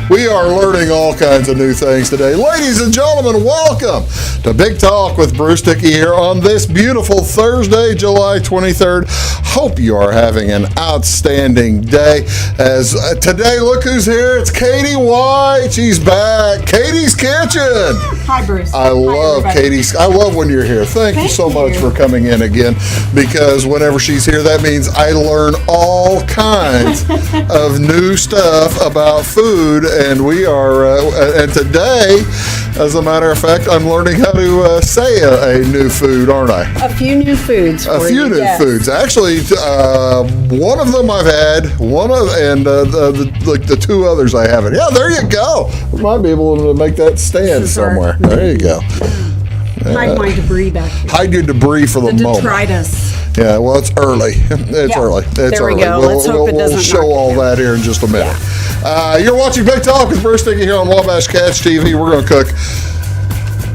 We are learning all kinds of new things today. Ladies and gentlemen, welcome to Big Talk with Bruce Dickey here on this beautiful Thursday, July 23rd. Hope you are having an outstanding day. As today, look who's here. It's Katie White. She's back. Katie's Kitchen. Hi, Bruce. I love Katie's. I love when you're here. Thank you so much for coming in again, because whenever she's here, that means I learn all kinds of new stuff about food. And we are, and today, as a matter of fact, I'm learning how to say a new food, aren't I? A few new foods. A few new foods. Actually, one of them I've had, the two others I haven't. Yeah, there you go. We might be able to make that stand somewhere. There you go. Hide my debris back here. Hide your debris for the moment. Detritus. Yeah, well, it's early. It's early. It's there we go. Let's hope it doesn't. We'll show all that here in just a minute. Yeah. You're watching Big Talk with Bruce Dickey here on Wabash Catch TV. We're going to cook.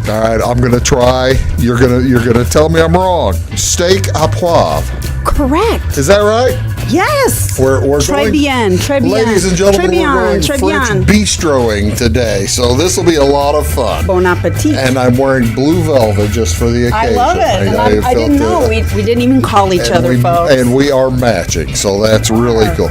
All right, I'm going to try. You're going to tell me I'm wrong. Steak Au Poivre. Correct. Is that right? Yes. We're going, bien. Ladies and gentlemen, we're going French Bistroing today, so this will be a lot of fun. Bon appetit. And I'm wearing blue velvet just for the occasion. I love it. I didn't know. We didn't even call each other, folks. And we are matching, so that's really cool.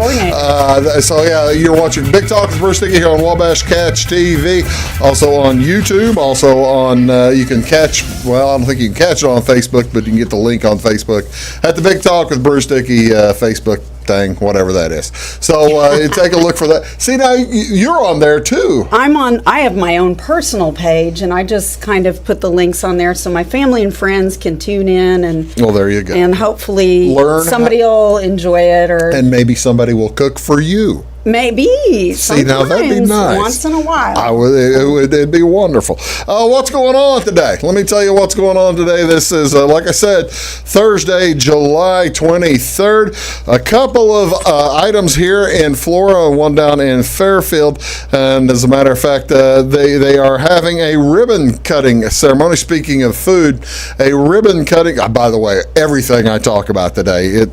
You're watching Big Talk with Bruce Dickey here on Wabash Catch TV, also on YouTube, also on, you can catch, well, I don't think you can catch it on Facebook, but you can get the link on Facebook at the Big Talk with Bruce Dickey Facebook thing, whatever that is. So take a look for that. See, now you're on there too. I have my own personal page, and I just kind of put the links on there so my family and friends can tune in, and well, there you go. And hopefully somebody will enjoy it, and maybe somebody will cook for you. Maybe. See, now that'd be nice. Once in a while. It'd be wonderful. What's going on today? Let me tell you what's going on today. This is, like I said, Thursday, July 23rd. A couple of items here in Flora, one down in Fairfield. And as a matter of fact, they are having a ribbon cutting ceremony. Speaking of food, a ribbon cutting. By the way, everything I talk about today,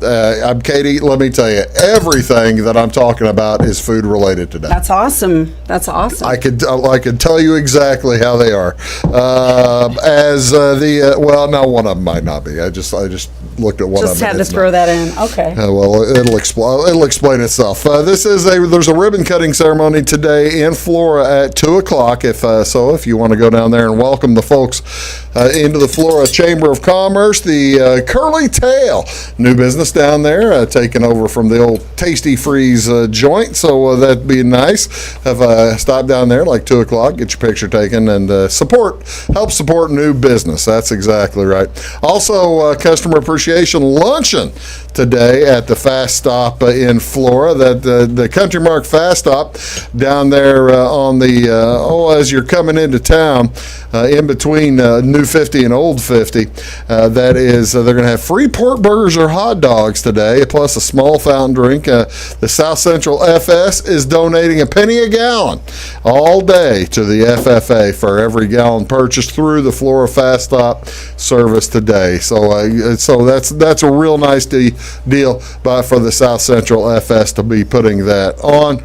I'm Katie, let me tell you, everything that I'm talking about is food related today. That's awesome. I could tell you exactly how they are. No, one of them might not be. I just looked at one of them. Just had to throw that in. Okay. Well, it'll explain itself. There's a ribbon cutting ceremony today in Flora at 2:00. If you want to go down there and welcome the folks into the Flora Chamber of Commerce, the Curly Tail, new business down there, taking over from the old Tasty Freeze joint. So that'd be nice. Have a stop down there like 2:00, get your picture taken, and help support new business. That's exactly right. Also, customer appreciation luncheon today at the Fast Stop in Flora. The Country Mark Fast Stop down there on the as you're coming into town, in between New 50 and Old 50. That is, they're going to have free pork burgers or hot dogs today, plus a small fountain drink. The South Central FS is donating a penny a gallon all day to the FFA for every gallon purchased through the Flora Fast Stop service today. So that's a real nice deal for the South Central FS to be putting that on.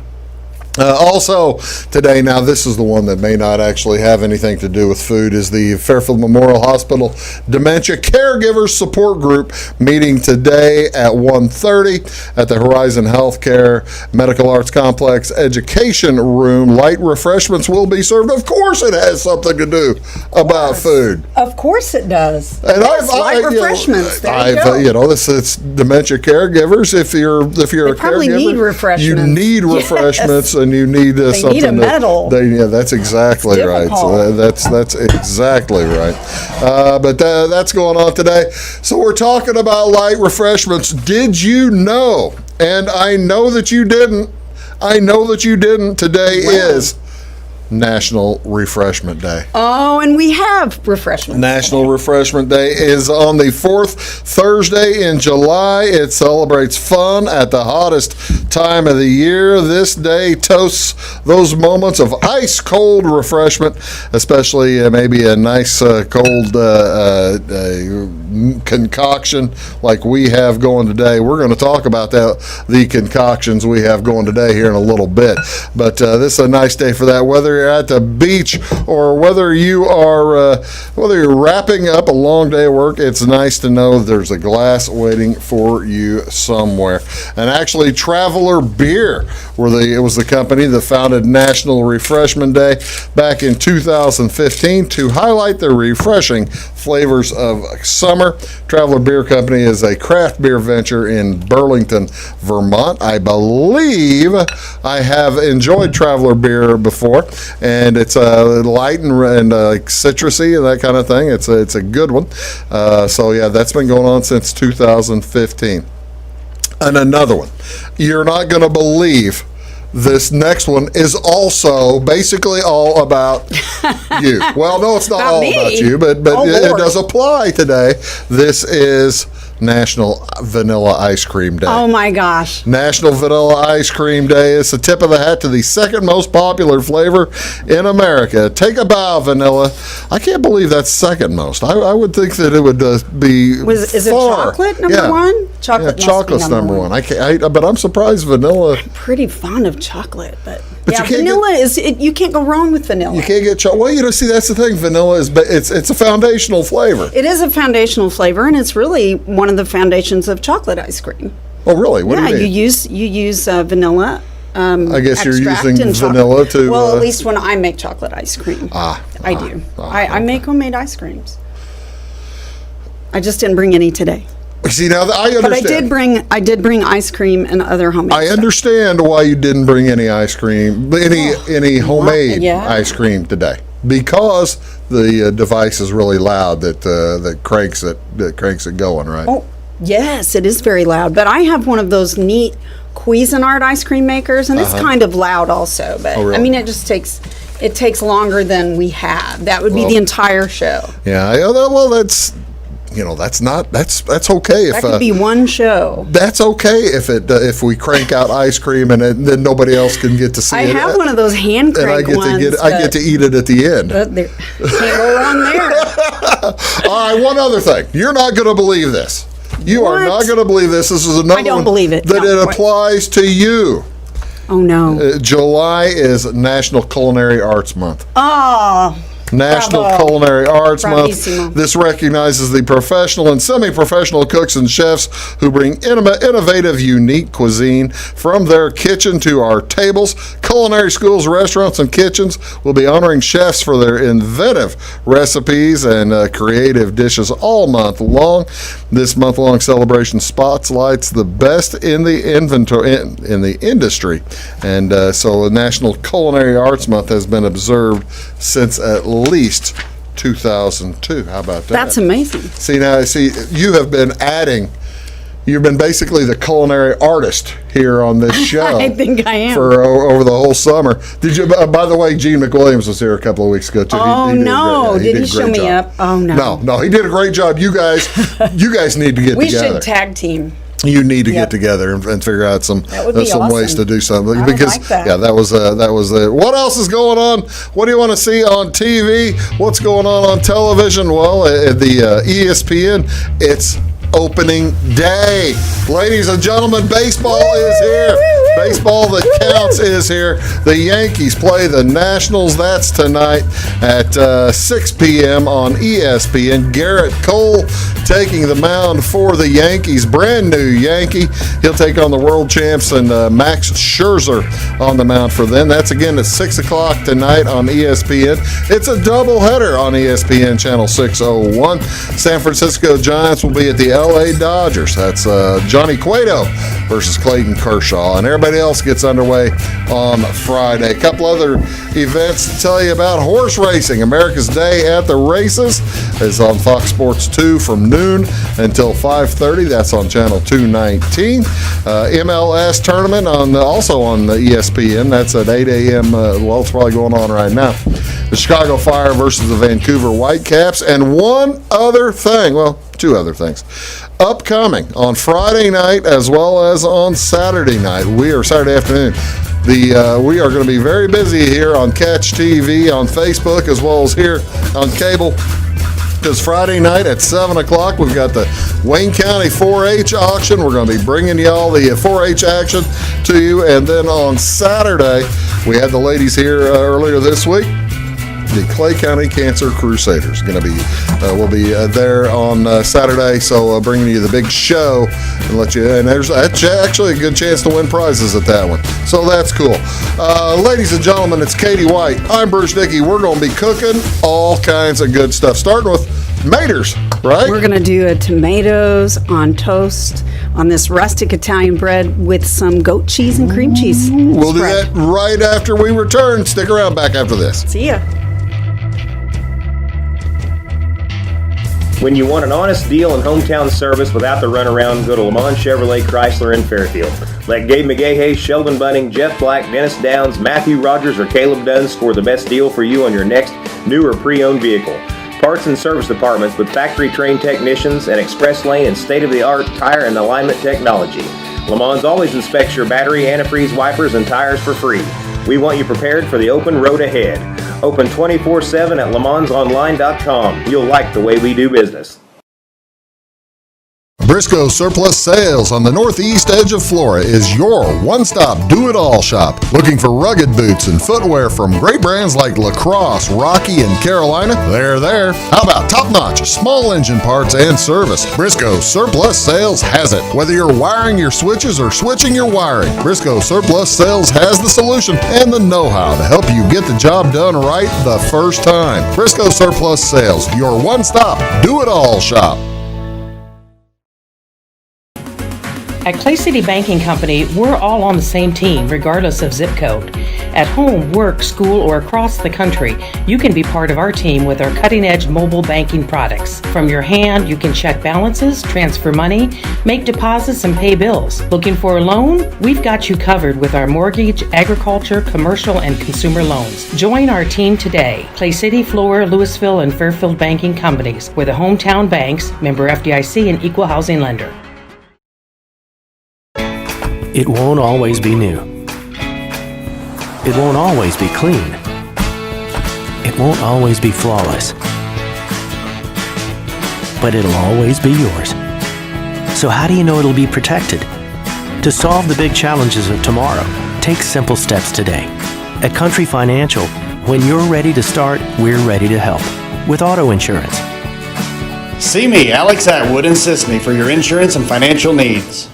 Also today, now this is the one that may not actually have anything to do with food, is the Fairfield Memorial Hospital Dementia Caregivers Support Group meeting today at 1:30 at the Horizon Healthcare Medical Arts Complex Education Room. Light refreshments will be served. Of course it has something to do about food. Of course it does. And light refreshments. This is dementia caregivers. If you're a probably caregiver, need refreshments. you need refreshments. Yes. And you need something. Need a medal. That's exactly right. So that's exactly right. But that's going on today. So we're talking about light refreshments. Did you know? And I know that you didn't. Today is National Refreshment Day. Oh, and we have refreshments. National Refreshment Day is on the fourth Thursday in July. It celebrates fun at the hottest time of the year. This day toasts those moments of ice cold refreshment, especially maybe a nice cold concoction like we have going today. We're going to talk about the concoctions we have going today here in a little bit. But this is a nice day for that. Whether you're at the beach or whether you are whether you're wrapping up a long day of work, it's nice to know there's a glass waiting for you somewhere. And actually, Traveler Beer it was the company that founded National Refreshment Day back in 2015 to highlight the refreshing flavors of summer. Traveler Beer Company is a craft beer venture in Burlington, Vermont. I believe I have enjoyed Traveler Beer before, and it's light and citrusy and that kind of thing. It's a good one. So yeah, that's been going on since 2015. And another one, you're not going to believe. This next one is also basically all about you. Well, no, it's not all about you, but it does apply today. This is National Vanilla Ice Cream Day. Oh my gosh. National Vanilla Ice Cream Day is the tip of the hat to the second most popular flavor in America. Take a bow, vanilla. I can't believe that's second most. I would think that it would be Is it chocolate number one? Chocolate's number one. But I'm surprised vanilla. I'm pretty fond of chocolate, but you can't vanilla you can't go wrong with vanilla. You can't get chocolate. Well, see, that's the thing. Vanilla it's a foundational flavor. It is a foundational flavor, and it's really one of the foundations of chocolate ice cream. Oh, really? What do you mean? you use vanilla. I guess you're using vanilla to. Well, at least when I make chocolate ice cream, I do. I make homemade ice creams. I just didn't bring any today. See, now I understand. But I did bring ice cream and other homemade I stuff. Understand why you didn't bring any ice cream, any homemade ice cream today, because the device is really loud that cranks it going, right? Oh, yes, it is very loud. But I have one of those neat Cuisinart ice cream makers, and it's kind of loud also. But really? I mean, it takes longer than we have. That would be the entire show. Yeah. Well, that's okay if that could be one show. That's okay if we crank out ice cream and then nobody else can get to see it. I have one of those hand crank ones. I get to eat it at the end. Can't go wrong there. All right, one other thing. You're not going to believe this. You are not going to believe this. This is another I don't believe it. That it applies to you. Oh, no. July is National Culinary Arts Month. Oh, National bravo. Culinary Arts Bravissimo. Month. This recognizes the professional and semi-professional cooks and chefs who bring innovative, unique cuisine from their kitchen to our tables. Culinary schools, restaurants, and kitchens will be honoring chefs for their inventive recipes and creative dishes all month long. This month-long celebration spotlights the best in the inventory in the industry, and so National Culinary Arts Month has been observed since at least 2002. How about that? That's amazing. See, you have been adding. You've been basically the culinary artist here on this show. I think I am. For over the whole summer. Did you? By the way, Gene McWilliams was here a couple of weeks ago too. Oh, no! Did he show me up? Oh, no! No, he did a great job. You guys need to get together. We should tag team. You need to get together and figure out some awesome. ways to do something. I Because like that. Yeah, that was what else is going on? What do you want to see on TV? What's going on television? Well, at the ESPN, it's opening day. Ladies and gentlemen, baseball is here. Baseball that counts is here. The Yankees play the Nationals. That's tonight at 6 p.m. on ESPN. Garrett Cole taking the mound for the Yankees. Brand new Yankee. He'll take on the world champs and Max Scherzer on the mound for them. That's again at 6 o'clock tonight on ESPN. It's a doubleheader on ESPN Channel 601. San Francisco Giants will be at the LA Dodgers. That's Johnny Cueto versus Clayton Kershaw. And everybody everybody else gets underway on Friday. A couple other events to tell you about. Horse racing, America's Day at the Races, is on Fox Sports 2 from noon until 5:30. That's on Channel 219. MLS tournament also on the ESPN. That's at 8 a.m. Well, it's probably going on right now. The Chicago Fire versus the Vancouver Whitecaps. And one other thing, well, two other things. Upcoming on Friday night as well as on Saturday night. Saturday afternoon. We are going to be very busy here on Catch TV, on Facebook, as well as here on cable. Because Friday night at 7 o'clock, we've got the Wayne County 4-H auction. We're going to be bringing y'all the 4-H action to you. And then on Saturday, we had the ladies here earlier this week. The Clay County Cancer Crusaders will be there on Saturday, so bringing you the big show and there's actually a good chance to win prizes at that one, so that's cool. Ladies and gentlemen, it's Katie White. I'm Bruce Dickey. We're going to be cooking all kinds of good stuff, starting with maters, right? We're going to do a tomatoes on toast on this rustic Italian bread with some goat cheese and cream cheese. We'll do that right after we return. Stick around back after this. See ya. When you want an honest deal and hometown service without the runaround, go to Lamont Chevrolet Chrysler in Fairfield. Let Gabe McGahey, Sheldon Bunning, Jeff Black, Dennis Downs, Matthew Rogers, or Caleb Dunn score the best deal for you on your next new or pre-owned vehicle. Parts and service departments with factory-trained technicians and express lane and state-of-the-art tire and alignment technology. Lamont always inspects your battery, antifreeze, wipers, and tires for free. We want you prepared for the open road ahead. Open 24/7 at LeMansOnline.com. You'll like the way we do business. Briscoe Surplus Sales on the northeast edge of Flora is your one-stop do-it-all shop. Looking for rugged boots and footwear from great brands like Lacrosse, Rocky, and Carolina? They're there. How about top-notch small engine parts and service? Briscoe Surplus Sales has it. Whether you're wiring your switches or switching your wiring, Briscoe Surplus Sales has the solution and the know-how to help you get the job done right the first time. Briscoe Surplus Sales, your one-stop do-it-all shop. At Clay City Banking Company, we're all on the same team, regardless of zip code. At home, work, school, or across the country, you can be part of our team with our cutting-edge mobile banking products. From your hand, you can check balances, transfer money, make deposits, and pay bills. Looking for a loan? We've got you covered with our mortgage, agriculture, commercial, and consumer loans. Join our team today. Clay City, Flora, Louisville, and Fairfield Banking Companies. We're the hometown banks, member FDIC, and equal housing lender. It won't always be new. It won't always be clean. It won't always be flawless. But it'll always be yours. So how do you know it'll be protected? To solve the big challenges of tomorrow, take simple steps today. At Country Financial, when you're ready to start, we're ready to help. With auto insurance. See me, Alex Atwood, and Sisney for your insurance and financial needs.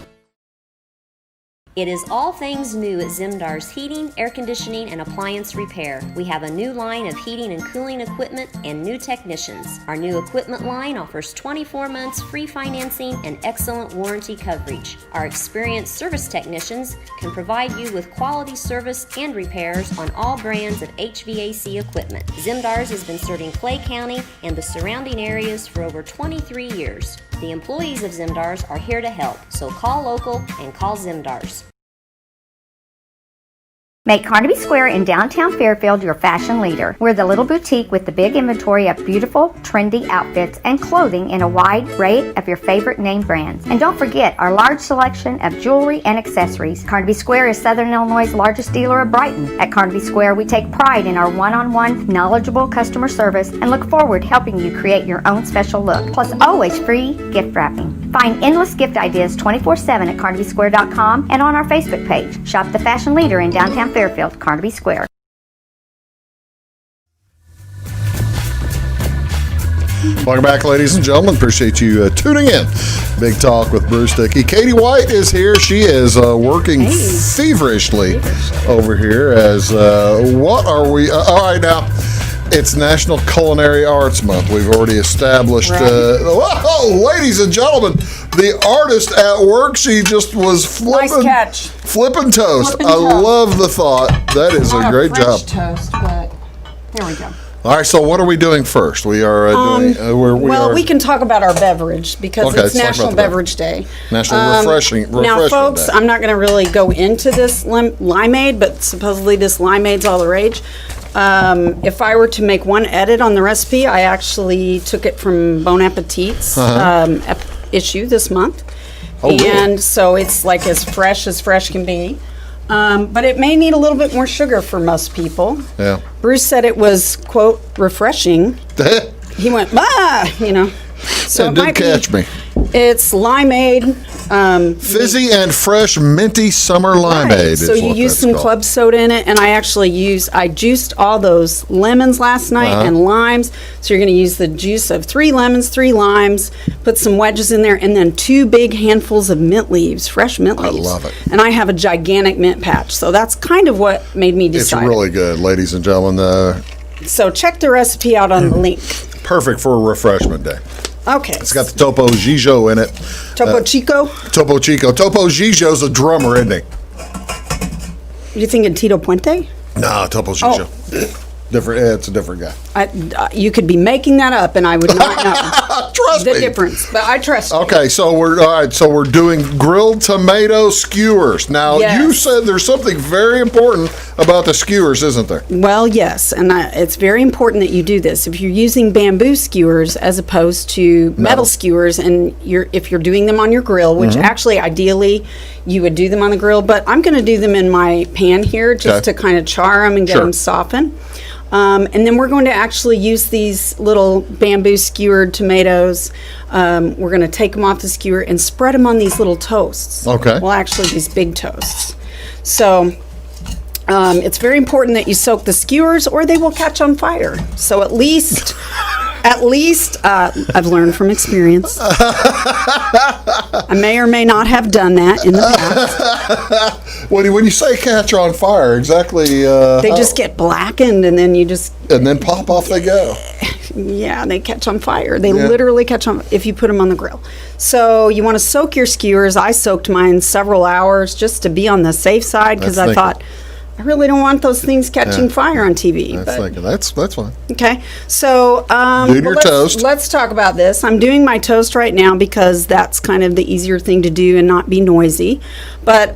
It is all things new at Zimdar's Heating, Air Conditioning, and Appliance Repair. We have a new line of heating and cooling equipment and new technicians. Our new equipment line offers 24 months free financing and excellent warranty coverage. Our experienced service technicians can provide you with quality service and repairs on all brands of HVAC equipment. Zimdar's has been serving Clay County and the surrounding areas for over 23 years. The employees of Zimdar's are here to help, so call local and call Zimdar's. Make Carnaby Square in downtown Fairfield your fashion leader. We're the little boutique with the big inventory of beautiful, trendy outfits and clothing in a wide array of your favorite name brands. And don't forget our large selection of jewelry and accessories. Carnaby Square is Southern Illinois' largest dealer of Brighton. At Carnaby Square, we take pride in our one-on-one, knowledgeable customer service and look forward to helping you create your own special look. Plus, always free gift wrapping. Find endless gift ideas 24/7 at CarnabySquare.com and on our Facebook page. Shop the fashion leader in downtown Fairfield, Carnaby Square. Welcome back, ladies and gentlemen. Appreciate you tuning in. Big Talk with Bruce Dickey. Katie White is here. She is working feverishly over here as what are we? All right, now. It's National Culinary Arts Month. We've already established. Whoa, ladies and gentlemen, the artist at work. She just was flipping. Nice catch. Flipping toast. Flipping I toast. love the thought. That is a great French job. toast, but there we go. All right, so what are we doing first? We are doing. We can talk about our beverage because Okay, it's let's talk National about the Beverage Day. National Refreshing Now, folks, Day. I'm not going to really go into this limeade, but supposedly this limeade's all the rage. If I were to make one edit on the recipe, I actually took it from Bon Appetit's issue this month. Oh, really? And so it's like as fresh can be. But it may need a little bit more sugar for most people. Yeah. Bruce said it was, quote, refreshing. He went, bah, you know. So it it did might catch me. It's limeade. Fizzy and fresh minty summer limeade. Right. is So you what use that's some called. club soda in it, and I juiced all those lemons last night and limes. So you're going to use the juice of 3 lemons, 3 limes, put some wedges in there, and then 2 big handfuls of mint leaves, fresh mint leaves. love it. And I have a gigantic mint patch, so that's kind of what made me It's decide. really good, ladies and gentlemen. So check the recipe out on the link. Perfect for a refreshment day. Okay. It's got the Topo Gigio in it. Topo Chico. Topo Chico. Topo Gigio's a drummer, isn't he? You thinking Tito Puente? No, Topo Gigio. Different. Yeah, it's a different guy. You could be making that up, and I would not know Trust the me. difference. But I trust you. Okay, so we're doing grilled tomato skewers. Now Yes. you said there's something very important about the skewers, isn't there? Well, yes, and it's very important that you do this. If you're using bamboo skewers as opposed to metal skewers, and if you're doing them on your grill, which actually ideally you would do them on the grill, but I'm going to do them in my pan here just to kind of char them and get them softened. And then we're going to actually use these little bamboo skewered tomatoes. We're going to take them off the skewer and spread them on these little toasts. Okay. Well, actually, these big toasts. So it's very important that you soak the skewers or they will catch on fire. So at least I've learned from experience. I may or may not have done that in the past. When you say catch on fire, exactly? They just get blackened, and then and then pop off they go. Yeah, they catch on fire. They literally catch on if you put them on the grill. So you want to soak your skewers. I soaked mine several hours just to be on the safe side because I thought I really don't want those things catching fire on TV. That's fine. Okay, so toast. Let's talk about this. I'm doing my toast right now because that's kind of the easier thing to do and not be noisy. But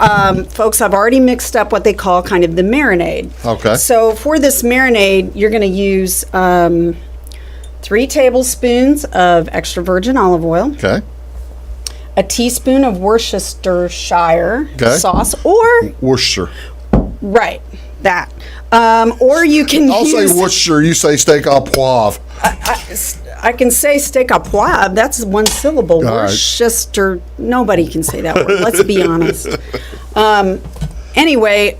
folks, I've already mixed up what they call kind of the marinade. Okay. So for this marinade, you're going to use 3 tablespoons of extra virgin olive oil. Okay. A teaspoon of Worcestershire sauce, or Worcester. right that, or you can. I'll say Worcester. You say Steak Au Poivre. I can say Steak Au Poivre. That's one syllable. All right. Worcester. Nobody can say that word. Let's be honest. Anyway,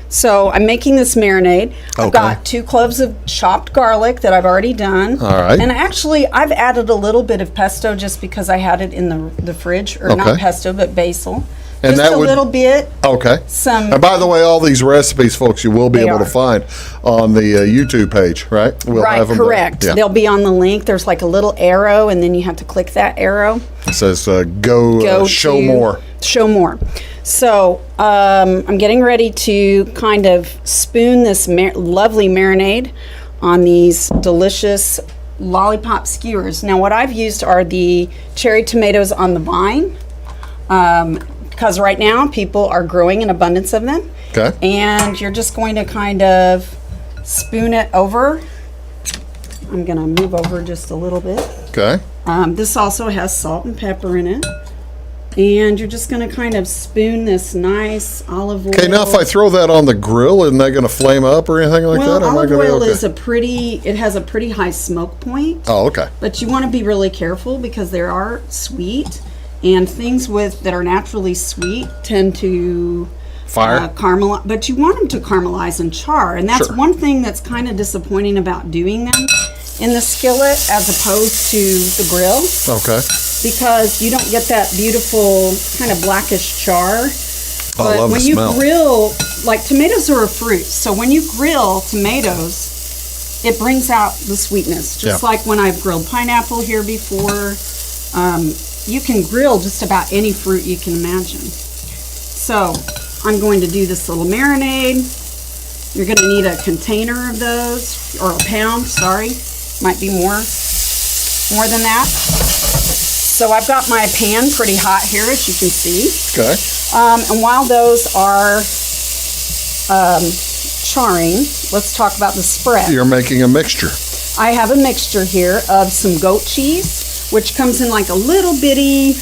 so I'm making this marinade. I've got 2 cloves of chopped garlic that I've already done. All right. And actually, I've added a little bit of pesto just because I had it in the fridge, or not pesto, but basil. And just that a little bit. Okay. And by the way, all these recipes, folks, you will be able to find on the YouTube page, right? We'll have them correct. there. Yeah. They'll be on the link. There's like a little arrow, and then you have to click that arrow. It says go show more. Show more. So I'm getting ready to kind of spoon this lovely marinade on these delicious lollipop skewers. Now, what I've used are the cherry tomatoes on the vine. Because right now people are growing an abundance of them. Okay. And you're just going to kind of spoon it over. I'm going to move over just a little bit. Okay. This also has salt and pepper in it. And you're just going to kind of spoon this nice olive oil. Okay, now if I throw that on the grill, isn't that going to flame up or anything like that? Olive oil is it has a pretty high smoke point. Oh, okay. But you want to be really careful because they are sweet. And things that are naturally sweet tend to caramelize, but you want them to caramelize and char. And that's one thing that's kind of disappointing about doing them in the skillet as opposed to the grill. Okay. Because you don't get that beautiful kind of blackish char. I love the smell. When you grill, like tomatoes are a fruit, so when you grill tomatoes, it brings out the sweetness. Just like when I've grilled pineapple here before. You can grill just about any fruit you can imagine. So I'm going to do this little marinade. You're going to need a container of those, or a pound, sorry. Might be more than that. So I've got my pan pretty hot here, as you can see. Okay. And while those are charring, let's talk about the spread. You're making a mixture. I have a mixture here of some goat cheese, which comes in like a little bitty,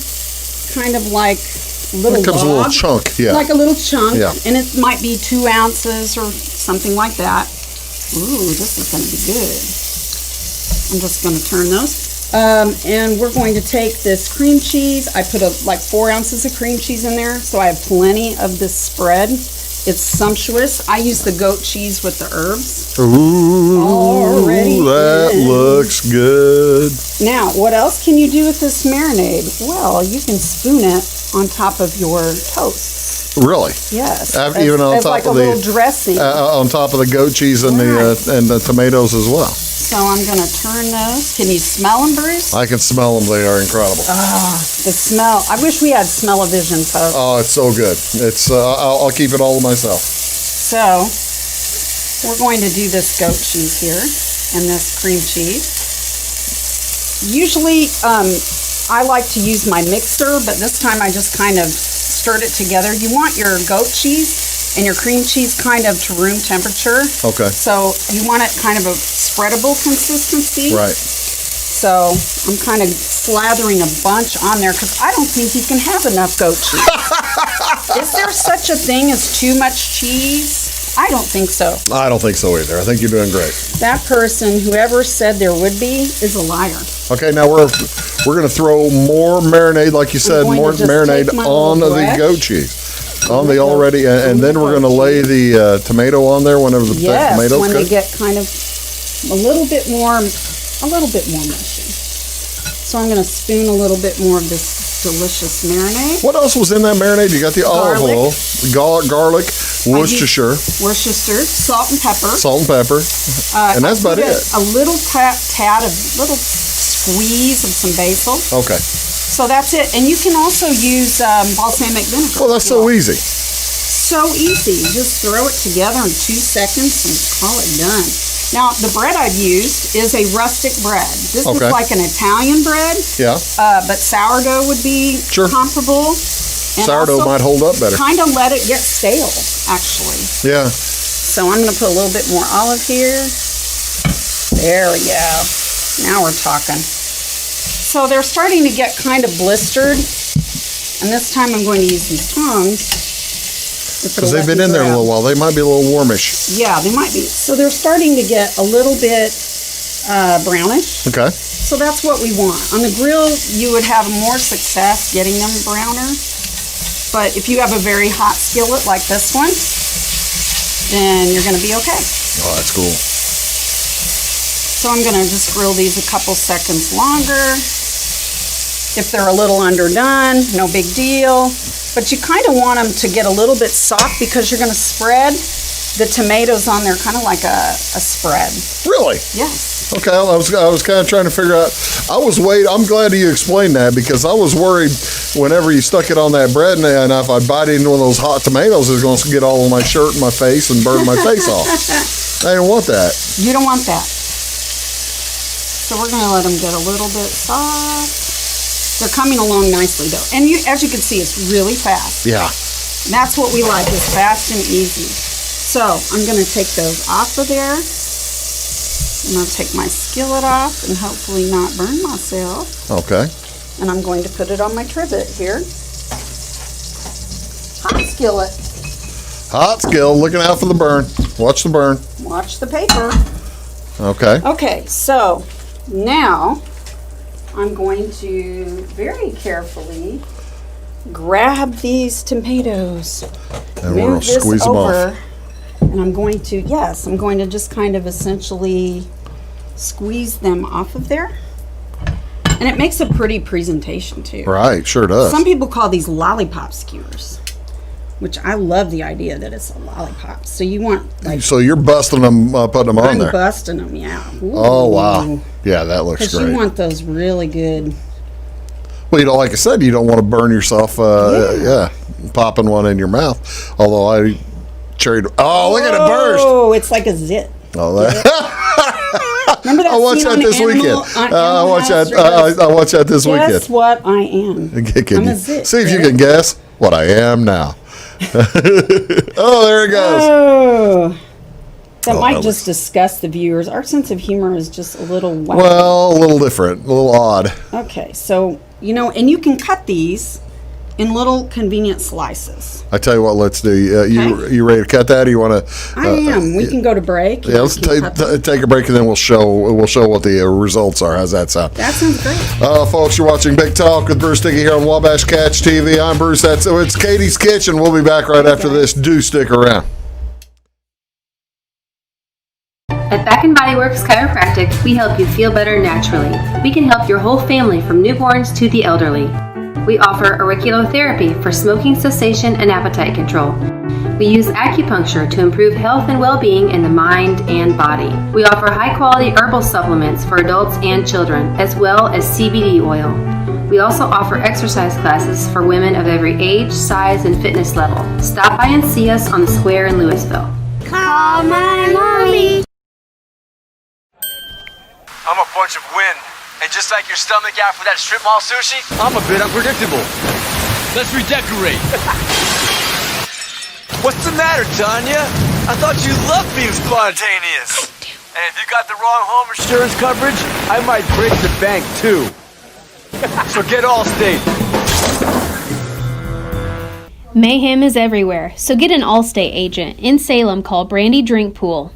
kind of like little It comes log, a little chunk, yeah. like a little chunk, Yeah. and it might be 2 ounces or something like that. Ooh, this is going to be good. I'm just going to turn those. And we're going to take this cream cheese. I put like 4 ounces of cream cheese in there, so I have plenty of this spread. It's sumptuous. I use the goat cheese with the herbs. Ooh, Already that in. looks good. Now, what else can you do with this marinade? Well, you can spoon it on top of your toast. Really? Yes. Even on as top like of a little dressing. on top of the goat cheese and the tomatoes as well. So I'm going to turn those. Can you smell them, Bruce? I can smell them. They are incredible. The smell. I wish we had smell-o-vision, folks. Oh, it's so good. It's I'll keep it all to myself. So we're going to do this goat cheese here and this cream cheese. Usually I like to use my mixer, but this time I just kind of stirred it together. You want your goat cheese and your cream cheese kind of to room temperature. Okay. So you want it kind of a spreadable consistency. Right. So I'm kind of slathering a bunch on there because I don't think you can have enough goat cheese. Is there such a thing as too much cheese? I don't think so. I don't think so either. I think you're doing great. That person, whoever said there would be, is a liar. Okay, now we're going to throw more marinade, like you said, going to more just marinade take my on little the brush. goat cheese. On the already, and then we're going to lay the tomato on there whenever the Yes, tomatoes when cook. they get kind of a little bit more mushy. So I'm going to spoon a little bit more of this delicious marinade. What else was in that marinade? You got the olive oil, garlic, Worcestershire, salt and pepper. salt and pepper, and that's about it. A little tad of little squeeze of some basil. Okay. So that's it. And you can also use balsamic vinegar. Well, that's so easy. So easy. Just throw it together in 2 seconds and call it done. Now, the bread I've used is a rustic bread. This is like an Italian bread. Yeah. But sourdough would be comparable. And Sourdough might hold up better. Kind of let it get stale, actually. Yeah. So I'm going to put a little bit more olive here. There we go. Now we're talking. So they're starting to get kind of blistered. And this time I'm going to use these tongs. Because they've been in there a little while. They might be a little warmish. Yeah, they might be. So they're starting to get a little bit brownish. Okay. So that's what we want. On the grill, you would have more success getting them browner. But if you have a very hot skillet like this one, then you're going to be okay. Oh, that's cool. So I'm going to just grill these a couple seconds longer. If they're a little underdone, no big deal. But you kind of want them to get a little bit soft because you're going to spread the tomatoes on there kind of like a spread. Really? Yes. Okay, I was kind of trying to figure out. I'm glad you explained that because I was worried whenever you stuck it on that bread and if I bite into one of those hot tomatoes, it's going to get all of my shirt and my face and burn my face off. I didn't want that. You don't want that. So we're going to let them get a little bit soft. They're coming along nicely though. And as you can see, it's really fast. Yeah. That's what we like, is fast and easy. So I'm going to take those off of there. I'm going to take my skillet off and hopefully not burn myself. Okay. And I'm going to put it on my trivet here. Hot skillet. Hot skillet, looking out for the burn. Watch the burn. Watch the paper. Okay. Okay, so now I'm going to very carefully grab these tomatoes. And we're going to squeeze them off. And I'm going to just kind of essentially squeeze them off of there. And it makes a pretty presentation too. Right, sure does. Some people call these lollipop skewers, which I love the idea that it's a lollipop. So you want So you're busting them, putting them on there. I'm busting them, yeah. Ooh. Oh, wow. Yeah, that looks Because great. you want those really good Well, like I said, you don't want to burn yourself, popping one in your mouth. Although I cherried. Oh, look at it burst. Oh, it's like a zit. Oh, that. Remember that I'll watch scene that on this Animal- weekend. on I'll Animal watch House? that. I'll watch that this weekend. Guess what I am? I'm a zit. See if you can guess what I am now. Oh, there it goes. Oh. That might that just disgust the viewers. Our sense of humor is just a little wacky. Well, a little different, a little odd. Okay, so, and you can cut these in little convenient slices. I tell you what, let's do. You ready to cut that? Or you want to? I am. We can go to break. Yeah, let's take a break and then we'll show what the results are. How's that sound? That sounds great. Folks, you're watching Big Talk with Bruce Dickey here on Wabash Catch TV. I'm Bruce. It's Katie's Kitchen. We'll be back right after this. Do stick around. At Back & Body Works Chiropractic, we help you feel better naturally. We can help your whole family from newborns to the elderly. We offer auriculotherapy for smoking cessation and appetite control. We use acupuncture to improve health and well-being in the mind and body. We offer high-quality herbal supplements for adults and children, as well as CBD oil. We also offer exercise classes for women of every age, size, and fitness level. Stop by and see us on the square in Louisville. Call my mommy. I'm a bunch of wind. And just like your stomach after that strip mall sushi, I'm a bit unpredictable. Let's redecorate. What's the matter, Tanya? I thought you loved being spontaneous. And if you got the wrong home insurance coverage, I might break the bank too. So get Allstate. Mayhem is everywhere, so get an Allstate agent in Salem called Brandy Drinkpool.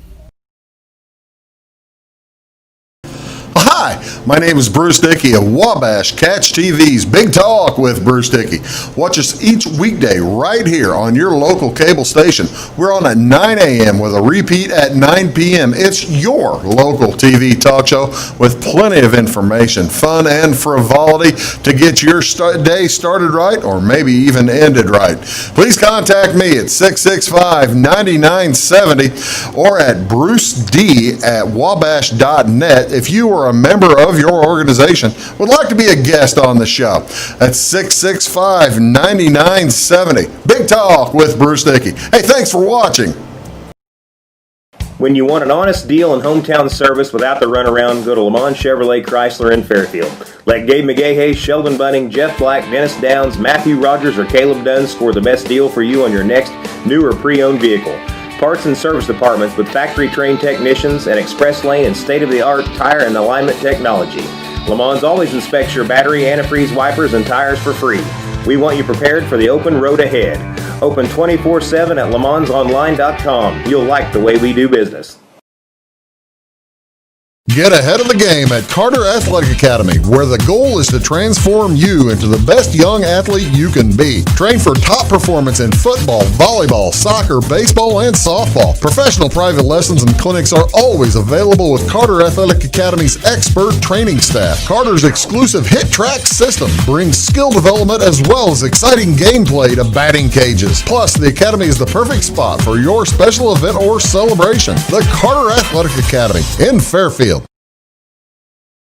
Hi, my name is Bruce Dickey of Wabash Catch TV's Big Talk with Bruce Dickey. Watch us each weekday right here on your local cable station. We're on at 9 a.m. with a repeat at 9 p.m. It's your local TV talk show with plenty of information, fun, and frivolity to get your day started right or maybe even ended right. Please contact me at 665-9970 or at bruced@wabash.net if you are a member of your organization would like to be a guest on the show. That's 665-9970. Big Talk with Bruce Dickey. Hey, thanks for watching. When you want an honest deal and hometown service without the runaround, go to Lamont Chevrolet Chrysler in Fairfield. Let Gabe McGahey, Sheldon Bunning, Jeff Black, Dennis Downs, Matthew Rogers, or Caleb Dunn score the best deal for you on your next new or pre-owned vehicle. Parts and service departments with factory-trained technicians and express lane and state-of-the-art tire and alignment technology. Lamont always inspects your battery, antifreeze, wipers, and tires for free. We want you prepared for the open road ahead. Open 24/7 at LaMonsOnline.com. You'll like the way we do business. Get ahead of the game at Carter Athletic Academy, where the goal is to transform you into the best young athlete you can be. Train for top performance in football, volleyball, soccer, baseball, and softball. Professional private lessons and clinics are always available with Carter Athletic Academy's expert training staff. Carter's exclusive Hit Track system brings skill development as well as exciting gameplay to batting cages. Plus, the Academy is the perfect spot for your special event or celebration. The Carter Athletic Academy in Fairfield.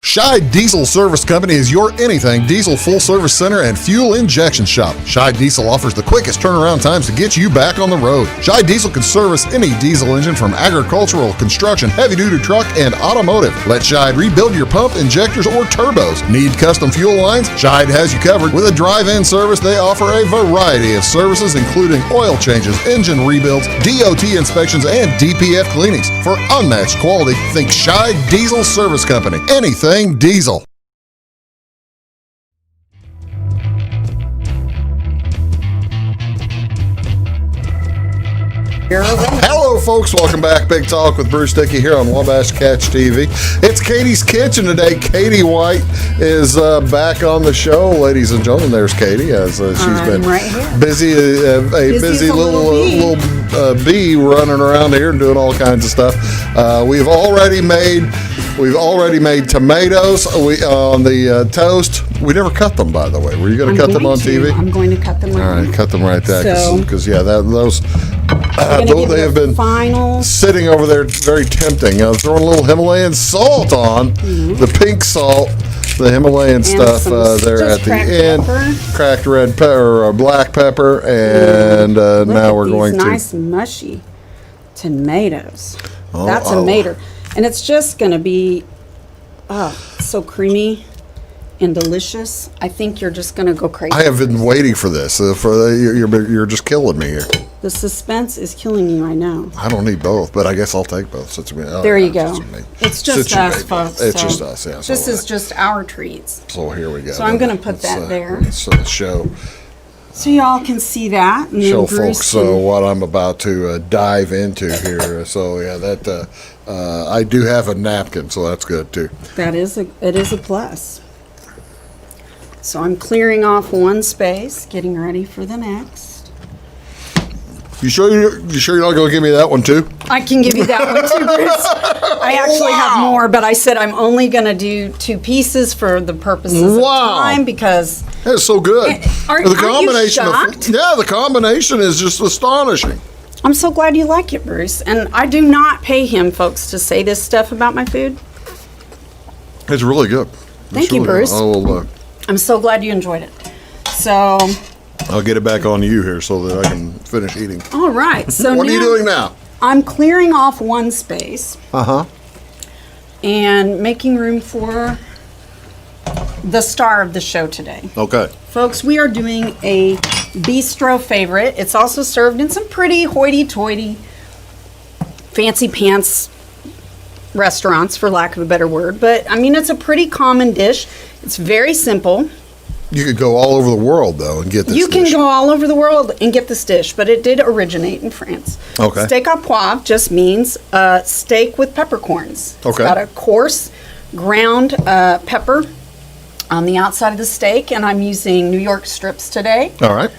Scheid Diesel Service Company is your anything diesel full service center and fuel injection shop. Scheid Diesel offers the quickest turnaround times to get you back on the road. Scheid Diesel can service any diesel engine from agricultural, construction, heavy-duty truck, and automotive. Let Scheid rebuild your pump, injectors, or turbos. Need custom fuel lines? Scheid has you covered. With a drive-in service, they offer a variety of services including oil changes, engine rebuilds, DOT inspections, and DPF cleanings. For unmatched quality, think Scheid Diesel Service Company. Anything diesel. Hello, folks. Welcome back. Big Talk with Bruce Dickey here on Wabash Catch TV. It's Katie's Kitchen today. Katie White is back on the show. Ladies and gentlemen, there's Katie as she's been right here. busy, busy little bee running around here and doing all kinds of stuff. We've already made tomatoes on the toast. We never cut them, by the way. Were you going to cut them on TV? I'm going to cut them right All right, cut them right there. So- Because those they have been sitting over there very tempting. Throwing a little Himalayan salt on, the pink salt. The Himalayan stuff there at the end. Cracked red pepper or black pepper, and now we're going to nice mushy tomatoes. That's a mater, and it's just going to be so creamy and delicious. I think you're just going to go crazy. I have been waiting for this. You're just killing me here. The suspense is killing you, I know. I don't need both, but I guess I'll take both. There you go. It's just us, folks. It's just us, yeah. This is just our treats. So here we go. So I'm going to put that there. Let's show. So y'all can see that. And show folks what I'm about to dive into here. So yeah, that I do have a napkin, so that's good too. It is a plus. So I'm clearing off one space, getting ready for the next. You sure you're not going to give me that one too? I can give you that one too, Bruce. I actually have more, but I said I'm only going to do 2 pieces for the purposes of time because that's so good. Aren't you shocked? The combination is just astonishing. I'm so glad you like it, Bruce. And I do not pay him, folks, to say this stuff about my food. It's really good. Thank you, Bruce. I'm so glad you enjoyed it. So I'll get it back on you here so that I can finish eating. All right. So what are you doing now? I'm clearing off one space. And making room for the star of the show today. Okay. Folks, we are doing a bistro favorite. It's also served in some pretty hoity-toity, fancy pants restaurants, for lack of a better word. But, I mean, it's a pretty common dish. It's very simple. You could go all over the world, though, and get this dish. You can go all over the world and get this dish, but it did originate in France. Okay. Steak Au Poivre just means steak with peppercorns. Okay. It's got a coarse ground pepper on the outside of the steak, and I'm using New York strips today. All right.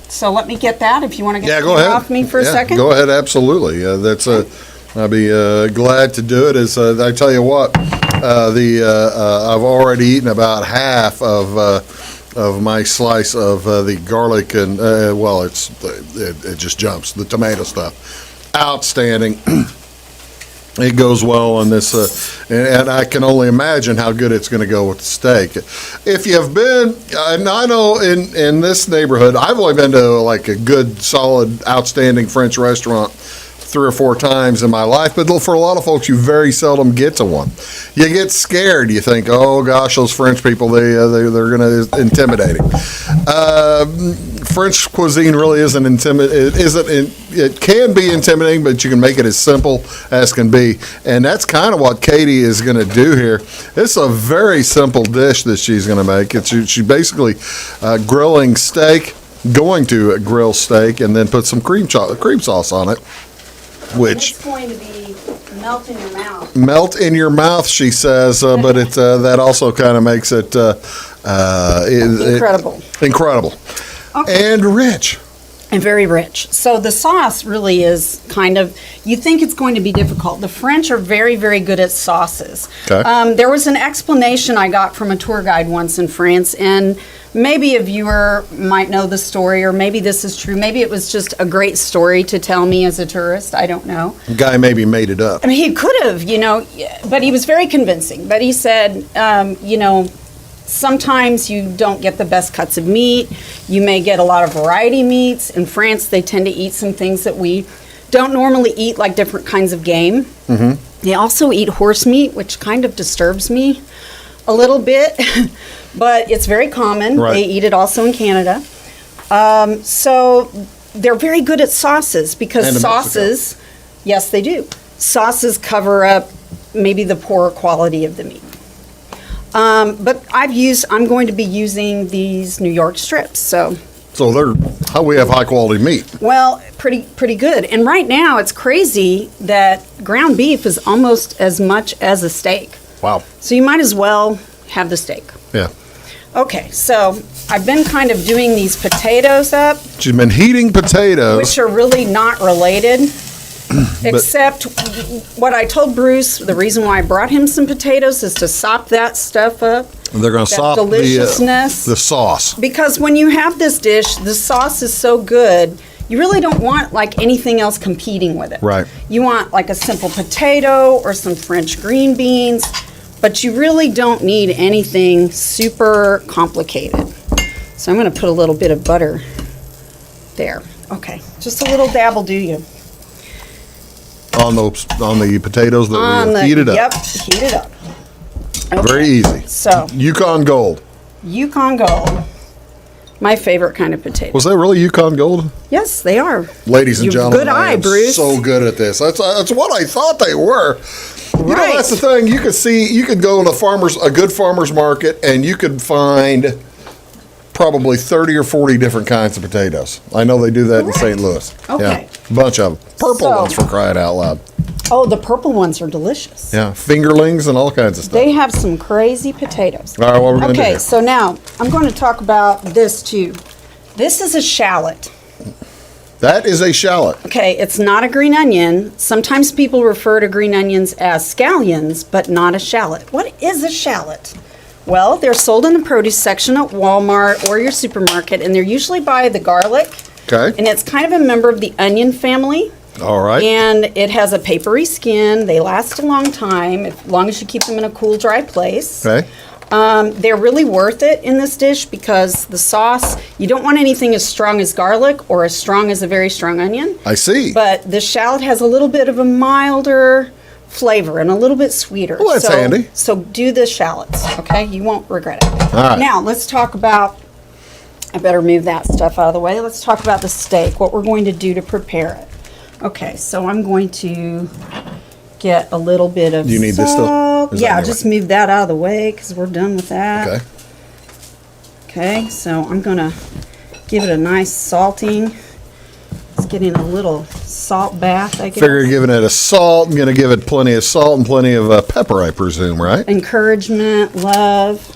So let me get that if you want to get go ahead. off me for a second. Go ahead, absolutely. I'd be glad to do it. I tell you what, I've already eaten about half of my slice of the garlic and it just jumps, the tomato stuff. Outstanding. It goes well on this, and I can only imagine how good it's going to go with the steak. If you've been, and I know in this neighborhood, I've only been to like a good, solid, outstanding French restaurant 3 or 4 times in my life, but for a lot of folks, you very seldom get to one. You get scared. You think, oh gosh, those French people, they're going to intimidating. French cuisine really isn't intimidating. It can be intimidating, but you can make it as simple as can be, and that's kind of what Katie is going to do here. It's a very simple dish that she's going to make. She's basically grilling steak, going to grill steak, and then put some cream sauce on it. Which it's going to be melt in your mouth. Melt in your mouth, she says, but that also kind of makes it incredible. Incredible. Okay. And rich. And very rich. So the sauce really is kind of, you think it's going to be difficult. The French are very, very good at sauces. Okay. There was an explanation I got from a tour guide once in France, and maybe a viewer might know the story, or maybe this is true. Maybe it was just a great story to tell me as a tourist. I don't know. The guy maybe made it up. I mean, he could have, but he was very convincing. But he said, sometimes you don't get the best cuts of meat. You may get a lot of variety meats. In France, they tend to eat some things that we don't normally eat, like different kinds of game. Mm-hmm. They also eat horse meat, which kind of disturbs me a little bit, but it's very common. Right. They eat it also in Canada. So they're very good at sauces because sauces, yes, they do. Sauces cover up maybe the poorer quality of the meat. But I'm going to be using these New York strips. So we have high quality meat. Well, pretty good. And right now it's crazy that ground beef is almost as much as a steak. Wow. So you might as well have the steak. Yeah. Okay, so I've been kind of doing these potatoes up. She's been heating potatoes. Which are really not related. Except what I told Bruce, the reason why I brought him some potatoes is to sop that stuff up. They're going to sop deliciousness. The sauce. Because when you have this dish, the sauce is so good, you really don't want like anything else competing with it. Right. You want like a simple potato or some French green beans But you really don't need anything super complicated. So I'm going to put a little bit of butter there. Okay, just a little dab will do you. On the potatoes that we heated up. Yep, heat it up. Okay. Very easy. So Yukon Gold. Yukon Gold. My favorite kind of potato. Was that really Yukon Gold? Yes, they are. Ladies and gentlemen, good eye, I am Bruce. so good at this. That's what I thought they were. You know, that's the thing. You could go to a good farmer's market, and you could find probably 30 or 40 different kinds of potatoes. I know they do that in St. Louis. Okay. Yeah, a bunch of them. Purple ones, for crying out loud. Oh, the purple ones are delicious. Yeah, fingerlings and all kinds of stuff. They have some crazy potatoes. All right, what we're going to do Okay, here. so now I'm going to talk about this too. This is a shallot. That is a shallot. Okay, it's not a green onion. Sometimes people refer to green onions as scallions, but not a shallot. What is a shallot? Well, they're sold in the produce section at Walmart or your supermarket, and they're usually by the garlic. Okay. And it's kind of a member of the onion family. All right. And it has a papery skin. They last a long time, as long as you keep them in a cool, dry place. Okay. They're really worth it in this dish because the sauce, you don't want anything as strong as garlic or as strong as a very strong onion. I see. But the shallot has a little bit of a milder flavor and a little bit sweeter. Well, that's handy. So do the shallots, okay? You won't regret it. All right. Now, let's talk about, I better move that stuff out of the way. Let's talk about the steak, what we're going to do to prepare it. Okay, so I'm going to get a little bit of Do you need this still? salt. Is that Yeah, anyway? just move that out of the way because we're done with that. Okay. Okay, so I'm going to give it a nice salting. It's getting a little salt bath, I guess. Figure you're giving it a salt. I'm going to give it plenty of salt and plenty of pepper, I presume, right? Encouragement, love.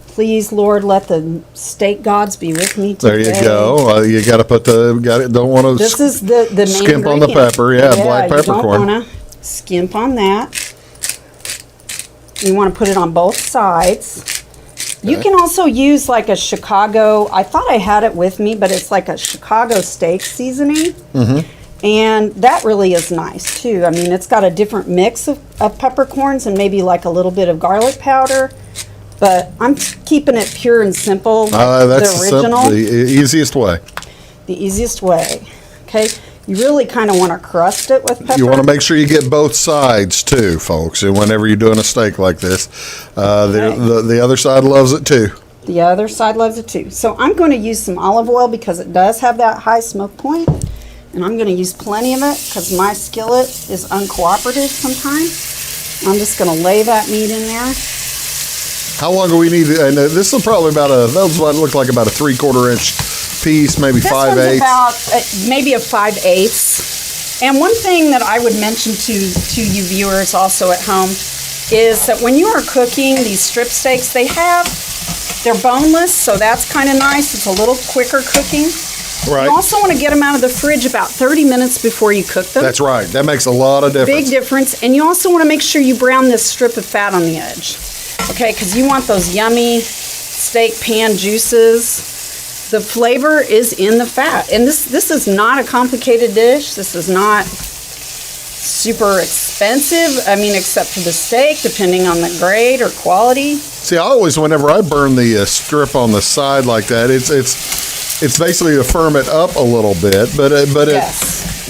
Please, Lord, let the steak gods be with me today. There you go. You got to put don't want to This is the main skimp on the ingredient. pepper. Yeah, black peppercorn. You don't want to skimp on that. You want to put it on both sides. Okay. You can also use like a Chicago, I thought I had it with me, but it's like a Chicago steak seasoning. Mm-hmm. And that really is nice too. I mean, it's got a different mix of peppercorns and maybe like a little bit of garlic powder. But I'm keeping it pure and simple. That's the original. the easiest way. The easiest way. Okay. You really kind of want to crust it with pepper. You want to make sure you get both sides too, folks. And whenever you're doing a steak like this, the other side loves it too. The other side loves it too. So I'm going to use some olive oil because it does have that high smoke point. And I'm going to use plenty of it because my skillet is uncooperative sometimes. I'm just going to lay that meat in there. How long do we need? And this will probably those might look like about a 3/4 inch piece, maybe this 5/8. About maybe a 5/8. And one thing that I would mention to you viewers also at home is that when you are cooking these strip steaks, they're boneless, so that's kind of nice. It's a little quicker cooking. Right. You also want to get them out of the fridge about 30 minutes before you cook them. That's right. That makes a lot of difference. Big difference. And you also want to make sure you brown this strip of fat on the edge. Okay, because you want those yummy steak pan juices. The flavor is in the fat. And this is not a complicated dish. This is not super expensive. I mean, except for the steak, depending on the grade or quality. See, whenever I burn the strip on the side like that, it's basically to firm it up a little bit. But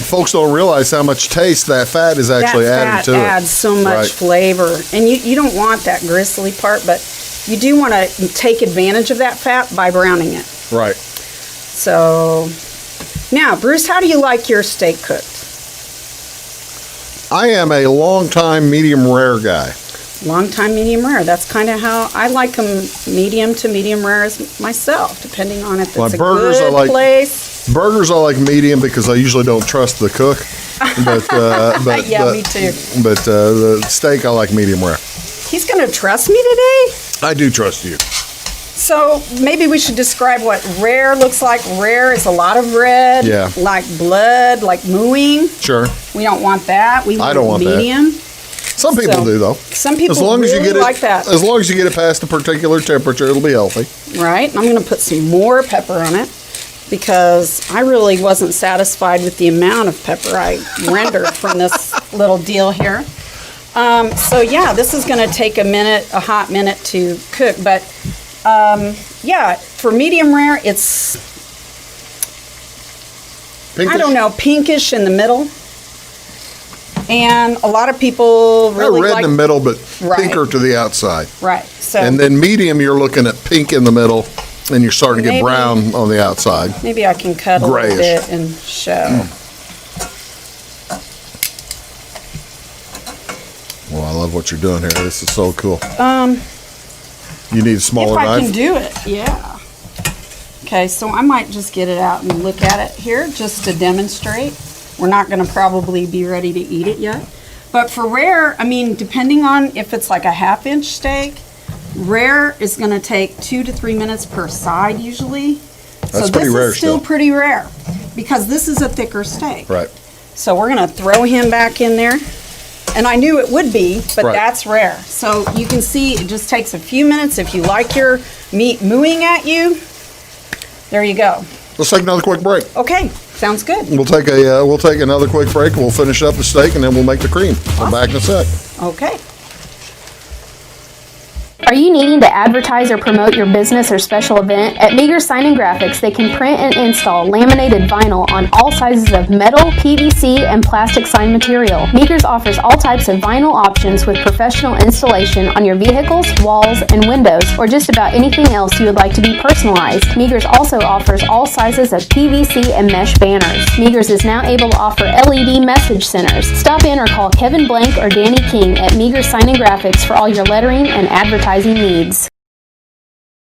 folks don't realize how much taste that fat is actually adding to it. That fat adds so much flavor. And you don't want that gristly part, but you do want to take advantage of that fat by browning it. Right. So, now, Bruce, how do you like your steak cooked? I am a long-time medium rare guy. Long-time medium rare. That's kind of how I like them, medium to medium rare as myself, depending on if it's a good place. Burgers I like medium because I usually don't trust the cook. But yeah, me too. But the steak I like medium rare. He's going to trust me today? I do trust you. So maybe we should describe what rare looks like. Rare is a lot of red, like blood, like mooing. Sure. We don't want that. We want medium. Some people do, though. Some people like that. As long as you get it past a particular temperature, it'll be healthy. Right. I'm going to put some more pepper on it because I really wasn't satisfied with the amount of pepper I rendered from this little deal here. So yeah, this is going to take a hot minute to cook, but yeah, for medium rare, it's pinkish? I don't know, pinkish in the middle. And a lot of people really red like in the middle, but right. pinker to the outside. Right. So and then medium, you're looking at pink in the middle, and you're starting to get brown on the outside. Maybe I can cut grayish. A little bit and show. Well, I love what you're doing here. This is so cool. You need a smaller if I knife? can do it, yeah. Okay, so I might just get it out and look at it here just to demonstrate. We're not going to probably be ready to eat it yet. But for rare, I mean, depending on if it's like a half-inch steak, rare is going to take 2 to 3 minutes per side usually. That's pretty rare this is still pretty rare because this is a thicker steak. Right. So we're going to throw him back in there. And I knew it would be, but that's rare. So you can see it just takes a few minutes. If you like your meat mooing at you, there you go. Let's take another quick break. Okay, sounds good. We'll take another quick break. We'll finish up the steak and then we'll make the cream. We're back in a sec. Okay. Are you needing to advertise or promote your business or special event? At Meager Sign and Graphics, they can print and install laminated vinyl on all sizes of metal, PVC, and plastic sign material. Meager's offers all types of vinyl options with professional installation on your vehicles, walls, and windows, or just about anything else you would like to be personalized. Meager's also offers all sizes of PVC and mesh banners. Meager's is now able to offer LED message centers. Stop in or call Kevin Blank or Danny King at Meager Sign and Graphics for all your lettering and advertising needs.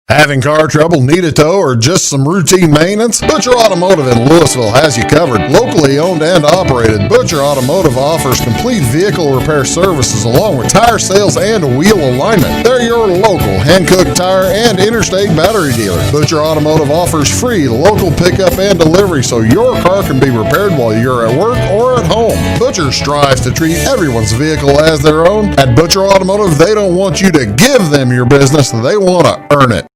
Having car trouble, need a tow, or just some routine maintenance? Butcher Automotive in Louisville has you covered. Locally owned and operated, Butcher Automotive offers complete vehicle repair services along with tire sales and wheel alignment. They're your local hand-cooked tire and interstate battery dealer. Butcher Automotive offers free local pickup and delivery so your car can be repaired while you're at work or at home. Butcher strives to treat everyone's vehicle as their own. At Butcher Automotive, they don't want you to give them your business, they want to earn it.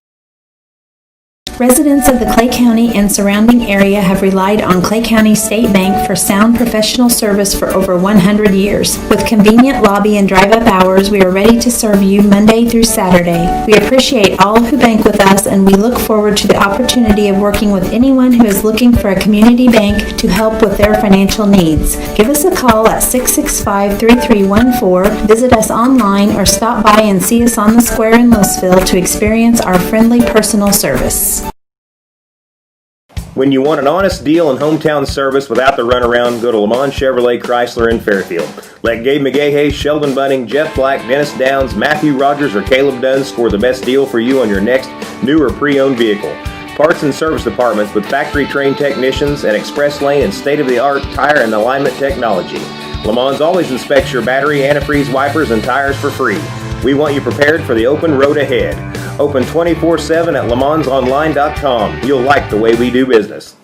Residents of the Clay County and surrounding area have relied on Clay County State Bank for sound professional service for over 100 years. With convenient lobby and drive-up hours, we are ready to serve you Monday through Saturday. We appreciate all who bank with us, and we look forward to the opportunity of working with anyone who is looking for a community bank to help with their financial needs. Give us a call at 665-3314, visit us online, or stop by and see us on the square in Louisville to experience our friendly personal service. When you want an honest deal and hometown service without the runaround, go to Lamont Chevrolet Chrysler in Fairfield. Let Gabe McGahey, Sheldon Bunning, Jeff Black, Dennis Downs, Matthew Rogers, or Caleb Dunn score the best deal for you on your next new or pre-owned vehicle. Parts and service departments with factory-trained technicians and express lane and state-of-the-art tire and alignment technology. Lamont always inspects your battery, antifreeze, wipers, and tires for free. We want you prepared for the open road ahead. Open 24/7 at LeMansOnline.com. You'll like the way we do business.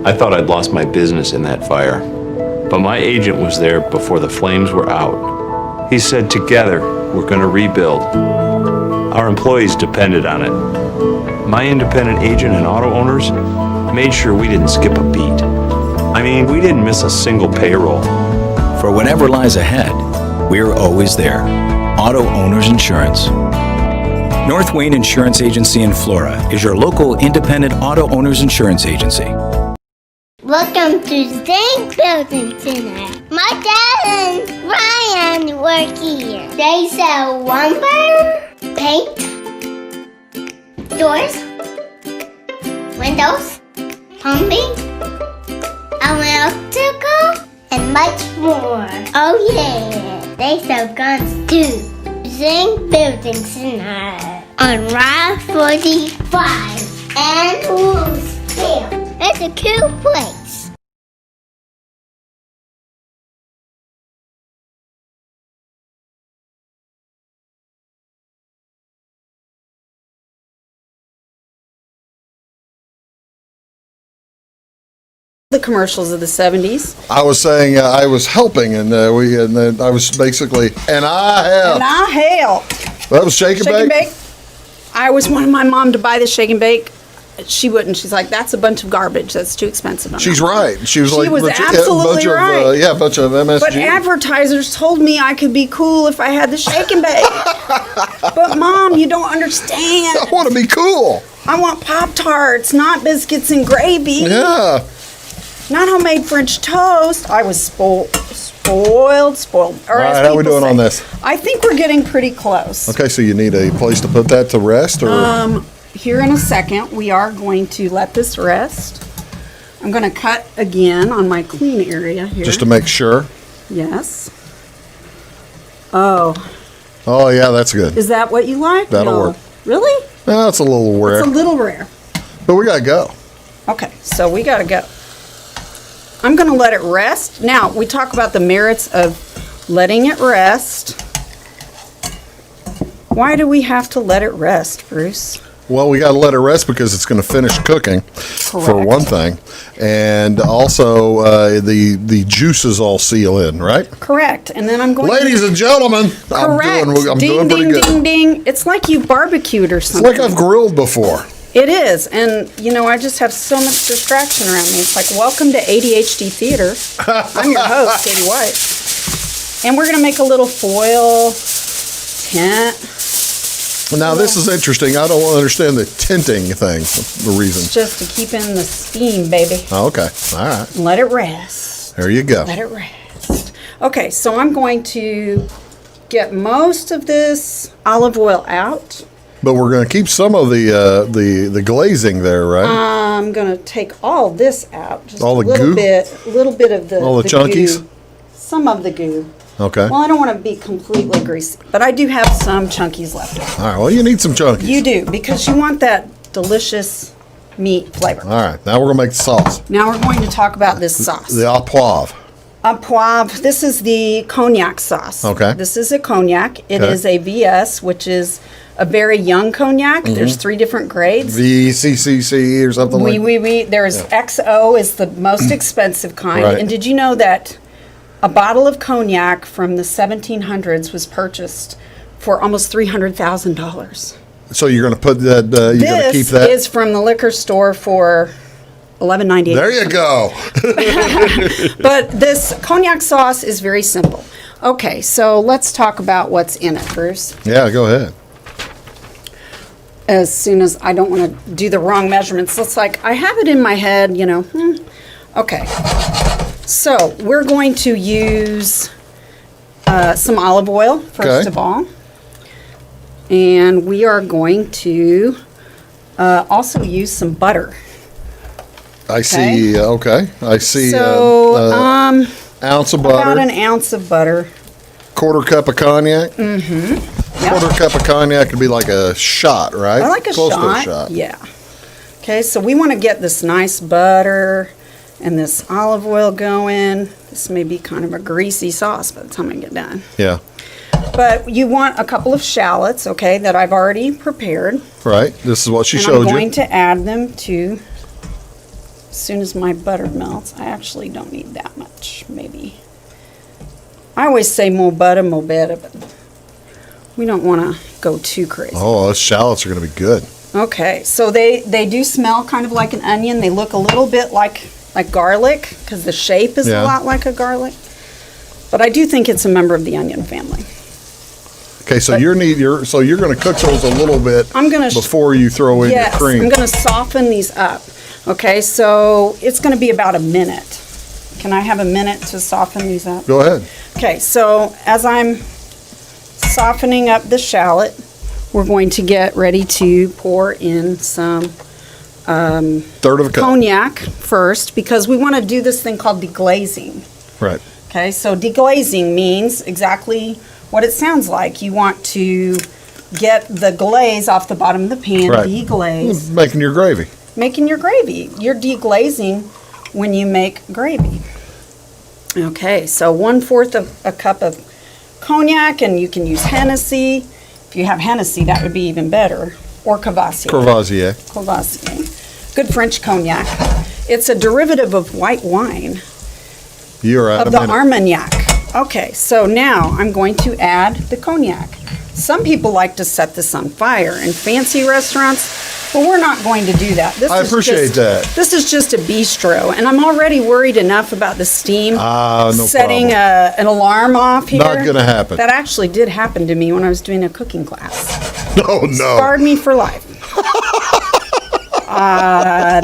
I thought I'd lost my business in that fire, but my agent was there before the flames were out. He said, together, we're going to rebuild. Our employees depended on it. My independent agent and auto owners made sure we didn't skip a beat. I mean, we didn't miss a single payroll. For whatever lies ahead, we're always there. Auto Owners Insurance. North Wayne Insurance Agency in Flora is your local independent auto owners insurance agency. Welcome to Steak Building Center. My dad and Ryan work here. They sell lumber, paint, doors, windows, plumbing, electrical, and much more. Oh yeah, they sell guns too. Zinc Building Center on Route 45 and Louisville. It's a cool place. The commercials of the 70s. I was saying I was helping, and I was basically, and I helped. That was shake and bake? I always wanted my mom to buy the shake and bake. she wouldn't. She's like, that's a bunch of garbage. That's too expensive. She's right. She was She like, was bunch absolutely of, right. a bunch of MSG. But advertisers told me I could be cool if I had the shake and bake. But Mom, you don't understand. I want to be cool. I want Pop-Tarts, not biscuits and gravy. Yeah. Not homemade French toast. I was spoiled. Or All right, how are we doing on this? I think we're getting pretty close. Okay, so you need a place to put that to rest, or Here in a second, we are going to let this rest. I'm going to cut again on my clean area here. just to make sure? Yes. Oh, Oh yeah, that's good. is that what you like? That'll No. work. Really? No, it's a little rare, It's a little rare. but we gotta go. Okay, so we got to go. I'm going to let it rest. Now, we talk about the merits of letting it rest. Why do we have to let it rest, Bruce? Well, we got to let it rest because it's going to finish cooking, for Correct. one thing, and also the juices all seal in, right? Correct. And then I'm going Ladies and gentlemen, Correct. I'm ding, doing pretty ding, good. ding, ding. It's like you barbecued or It's something. like I've grilled before. It is. And, you know, I just have so much distraction around me. It's like, welcome to ADHD Theater. I'm your host, Katie White. And we're going to make a little foil tent. Now, this is interesting. I don't understand the tinting thing, the reason. It's just to keep in the steam, baby. Oh, okay. All right. Let it rest. There you go. Let it rest. Okay, so I'm going to get most of this olive oil out. But we're going to keep some of the glazing there, right? I'm going to take all this out. Just All the a little goo? little bit of the All the chunkies? goo. Some of the goo. Okay. Well, I don't want to be completely greasy, but I do have some chunkies left over. All right. Well, you need some chunkies. You do, because you want that delicious meat flavor. All right. Now we're going to make the sauce. Now we're going to talk about this sauce. The Au Poivre. Au Poivre. This is the cognac sauce. Okay. This is a cognac. It Okay. is a VS, which is a very young cognac. There's 3 different grades. VCCC or something like that. There's XO is the most expensive kind. Right. And did you know that a bottle of cognac from the 1700s was purchased for almost $300,000? So you're going to put that, you're going to keep that? This is from the liquor store for $11.98. There you go. But this cognac sauce is very simple. Okay, so let's talk about what's in it, Bruce. Yeah, go ahead. As soon as I don't want to do the wrong measurements. It's like I have it in my head, you know. Okay. So we're going to use some olive oil, first of all. And we are going to also use some butter. I see, okay. I see So, ounce of butter. About an ounce of butter. Quarter cup of cognac. Mm-hmm. Quarter cup of cognac could be like a shot, right? I like a Close shot. to a shot. Yeah. Okay, so we want to get this nice butter and this olive oil going. This may be kind of a greasy sauce by the time I get done. Yeah. But you want a couple of shallots, okay, that I've already prepared. Right. This is what she and showed I'm going you. to add them to, as soon as my butter melts. I actually don't need that much, maybe. I always say more butter, more better, but we don't want to go too crazy. Oh, those shallots are going to be good. Okay, so they do smell kind of like an onion. They look a little bit like garlic because the shape is a lot like a garlic. But I do think it's a member of the onion family. Okay, so you're going to cook those a little bit before you throw in your cream. I'm going to soften these up. Okay, so it's going to be about a minute. Can I have a minute to soften these up? Go ahead. Okay, so as I'm softening up the shallot, we're going to get ready to pour in some third of a cup cognac first, because we want to do this thing called deglazing. Right. Okay, so deglazing means exactly what it sounds like. You want to get the glaze off the bottom of the pan, Right. deglaze. Making your gravy. Making your gravy. You're deglazing when you make gravy. Okay, so 1/4 of a cup of cognac, and you can use Hennessy. If you have Hennessy, that would be even better. Or Courvasier. Courvasier. Good French cognac. It's a derivative of white wine. You're out of the Armagnac. Okay, so now I'm going to add the cognac. Some people like to set this on fire. In fancy restaurants, But we're not going to do that. I appreciate that. This is just a bistro, and I'm already worried enough about the steam setting an alarm off here. Not going to happen. That actually did happen to me when I was doing a cooking class. Oh, no. Scarred me for life.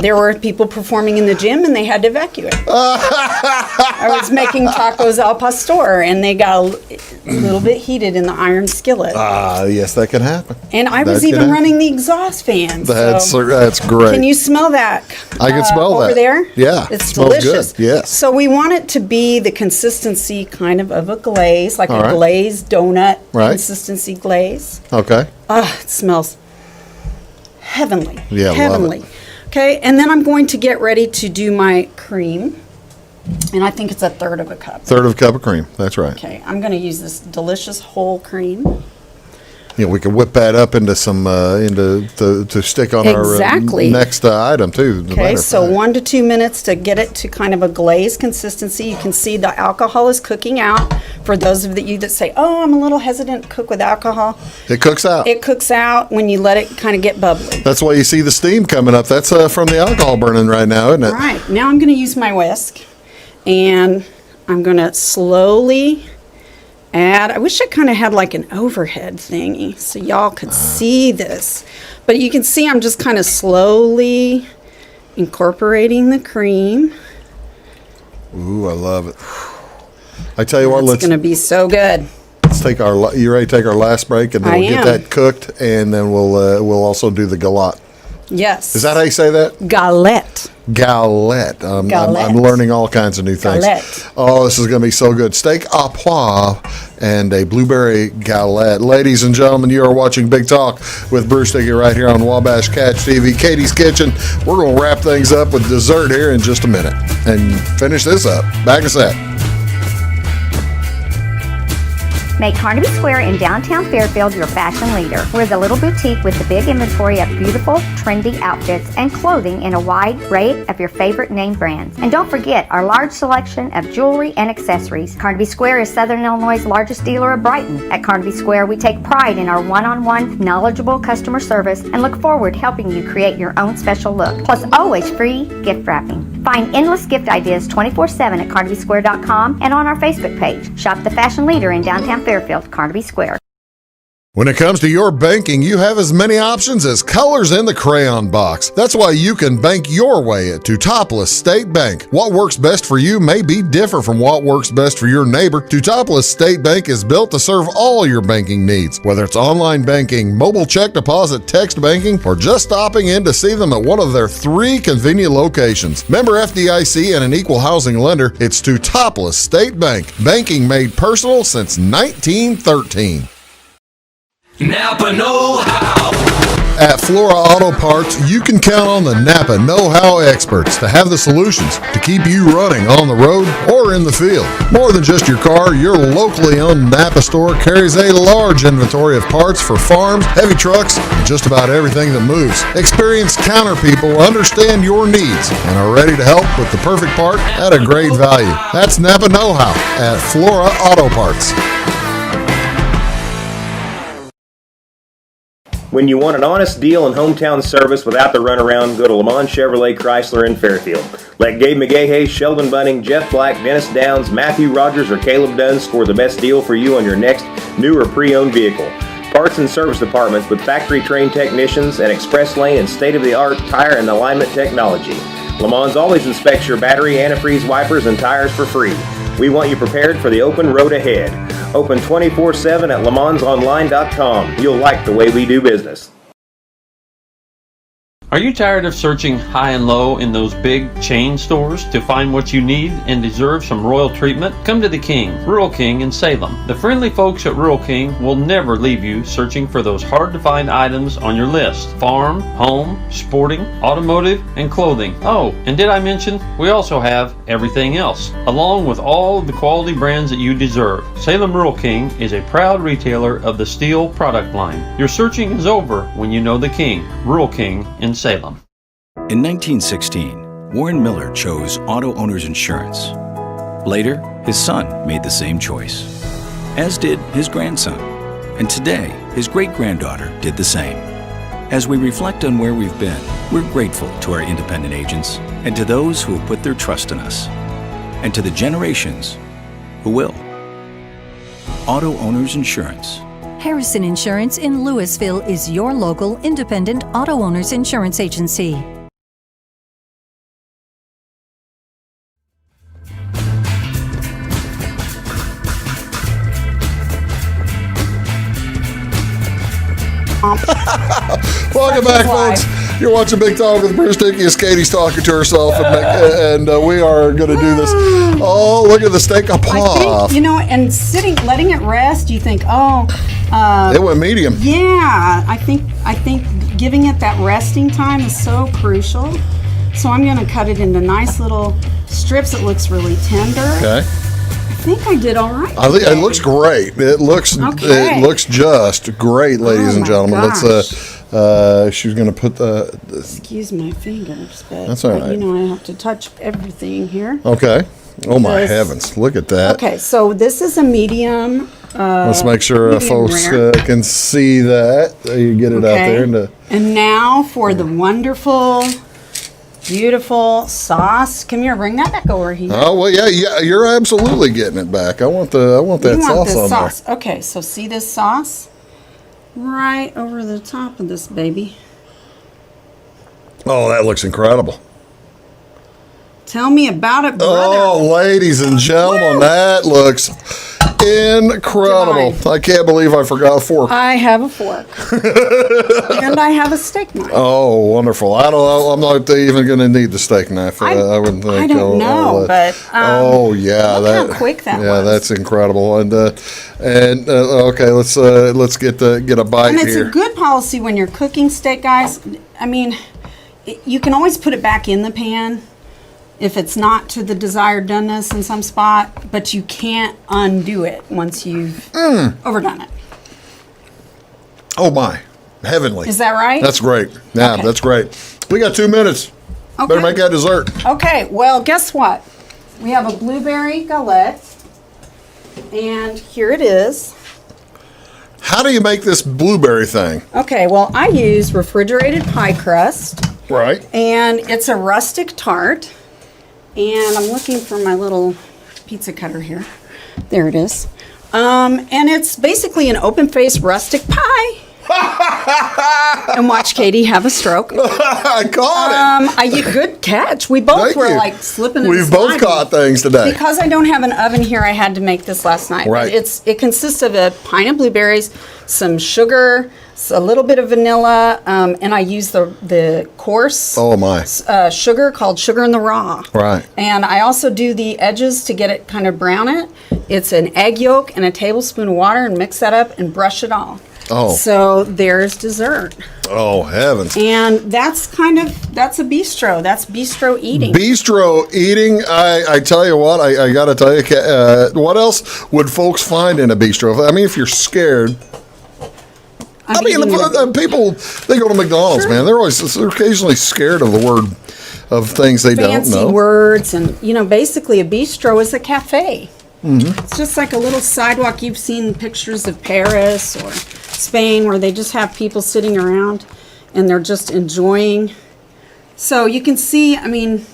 There were people performing in the gym, and they had to evacuate. I was making tacos al pastor, and they got a little bit heated in the iron skillet. Yes, that can happen. And I was even running the exhaust fan. That's great. Can you smell that? I can smell that. Over there? Yeah. It's smells delicious. Good. Yes. So we want it to be the consistency kind of a glaze, like a glazed donut consistency glaze. Okay. It smells heavenly. Yeah, heavenly. love it. Okay, and then I'm going to get ready to do my cream. And I think it's a third of a cup. Third of a cup of cream. That's right. Okay, I'm going to use this delicious whole cream. We can whip that up into some to stick on our next item too. Okay, so 1 to 2 minutes to get it to kind of a glazed consistency. You can see the alcohol is cooking out. For those of you that say, "Oh, I'm a little hesitant to cook with alcohol," it cooks out. It cooks out when you let it kind of get bubbly. That's why you see the steam coming up. That's from the alcohol burning right now, isn't it? Right. Now I'm going to use my whisk, and I'm going to slowly add. I wish I kind of had like an overhead thingy so y'all could see this. But you can see I'm just kind of slowly incorporating the cream. Ooh, I love it. I tell you what, it's going to be so good. Let's take you ready to take our last break, and then we'll get that cooked, and then we'll also do the Gallette. Yes. Is that how you say that? Gallette. Gallette. I'm learning all kinds of new things. Gallette. Oh, this is going to be so good. Steak Au Poivre and a Blueberry Gallette. Ladies and gentlemen, you are watching Big Talk with Bruce Dickey right here on Wabash Catch TV. Katie's Kitchen. We're going to wrap things up with dessert here in just a minute and finish this up. Back in a sec. Make Carnaby Square in downtown Fairfield your fashion leader. We're the little boutique with the big inventory of beautiful, trendy outfits and clothing in a wide array of your favorite name brands. And don't forget our large selection of jewelry and accessories. Carnaby Square is Southern Illinois' largest dealer of Brighton. At Carnaby Square, we take pride in our one-on-one, knowledgeable customer service and look forward to helping you create your own special look. Plus, always free gift wrapping. Find endless gift ideas 24/7 at CarnabySquare.com and on our Facebook page. Shop the fashion leader in downtown Fairfield, Carnaby Square. When it comes to your banking, you have as many options as colors in the crayon box. That's why you can bank your way at Teutopolis State Bank. What works best for you may be different from what works best for your neighbor. Teutopolis State Bank is built to serve all your banking needs, whether it's online banking, mobile check deposit, text banking, or just stopping in to see them at one of their 3 convenient locations. Member FDIC and an equal housing lender, it's Teutopolis State Bank. Banking made personal since 1913. Napa know-how. At Flora Auto Parts, you can count on the Napa know-how experts to have the solutions to keep you running on the road or in the field. More than just your car, your locally owned Napa store carries a large inventory of parts for farms, heavy trucks, and just about everything that moves. Experienced counter people understand your needs and are ready to help with the perfect part at a great value. That's Napa know-how at Flora Auto Parts. When you want an honest deal and hometown service without the runaround, go to Lamont Chevrolet Chrysler in Fairfield. Let Gabe McGahey, Sheldon Bunning, Jeff Black, Dennis Downs, Matthew Rogers, or Caleb Dunn score the best deal for you on your next new or pre-owned vehicle. Parts and service departments with factory-trained technicians and express lane and state-of-the-art tire and alignment technology. Lamont always inspects your battery, antifreeze, wipers, and tires for free. We want you prepared for the open road ahead. Open 24/7 at LeMansOnline.com. You'll like the way we do business. Are you tired of searching high and low in those big chain stores to find what you need and deserve some royal treatment? Come to the King, Rural King in Salem. The friendly folks at Rural King will never leave you searching for those hard-to-find items on your list. Farm, home, sporting, automotive, and clothing. Oh, and did I mention we also have everything else, along with all of the quality brands that you deserve. Salem Rural King is a proud retailer of the steel product line. Your searching is over when you know the King, Rural King in Salem. In 1916, Warren Miller chose Auto Owners Insurance. Later, his son made the same choice, as did his grandson. And today, his great-granddaughter did the same. As we reflect on where we've been, we're grateful to our independent agents and to those who have put their trust in us, and to the generations who will. Auto Owners Insurance. Harrison Insurance in Louisville is your local independent auto owners insurance agency. Welcome back, folks. You're watching Big Talk with Bruce Dickey as Katie's talking to herself, and we are going to do this. Oh, look at the Steak Au Poivre. I think, and letting it rest, you think, it went medium. Yeah, I think giving it that resting time is so crucial. So I'm going to cut it into nice little strips. It looks really tender. Okay. I think I did all right. I think it looks great. It looks just great, ladies and gentlemen. Let's. She's going to put the. Excuse my fingers, but that's all right. I have to touch everything here. Okay. Oh my heavens! Look at that. Okay, so this is a medium. Let's make sure folks can see that. You get it out there. And now for the wonderful, beautiful sauce. Come here, bring that back over here. Oh well, yeah, you're absolutely getting it back. I want that sauce on there. Okay, so see this sauce right over the top of this baby. Oh, that looks incredible. Tell me about it, brother. Oh, ladies and gentlemen, that looks incredible. Divine. I can't believe I forgot a fork. I have a fork. And I have a steak knife. Oh, wonderful. I'm not even going to need the steak knife. I wouldn't think. I don't know, but oh yeah, look how quick that was. Yeah, that's incredible. And okay, let's get a bite and it's here. a good policy when you're cooking steak, guys. I mean, you can always put it back in the pan if it's not to the desired doneness in some spot, but you can't undo it once you've overdone it. Oh my, heavenly. Is that right? That's great. Yeah, Okay. That's great. We got 2 minutes. Okay. Better make that dessert. Okay, well, guess what? We have a Blueberry Gallette, and here it is. How do you make this blueberry thing? Okay, well, I use refrigerated pie crust. Right. And it's a rustic tart. And I'm looking for my little pizza cutter here. There it is. And it's basically an open-faced rustic pie. And watch Katie have a stroke. I caught it. Good catch. We both Thank were you. like slipping and We've both sliding. caught things today. Because I don't have an oven here, I had to make this last night. Right. It consists of a pint of blueberries, some sugar, a little bit of vanilla, and I use the coarse sugar called Sugar in the Raw. Right. And I also do the edges to get it kind of brown it. It's an egg yolk and a tablespoon of water, and mix that up and brush it all. Oh. So there's dessert. Oh, heavens. And that's a bistro. That's bistro eating. Bistro eating, I tell you what, I got to tell you, what else would folks find in a bistro? I mean, if you're scared. People, they go to McDonald's, man. They're occasionally scared of the word of things they don't know. Fancy words. And, basically a bistro is a cafe. Mm-hmm. It's just like a little sidewalk. You've seen pictures of Paris or Spain where they just have people sitting around and they're just enjoying. So you can see, And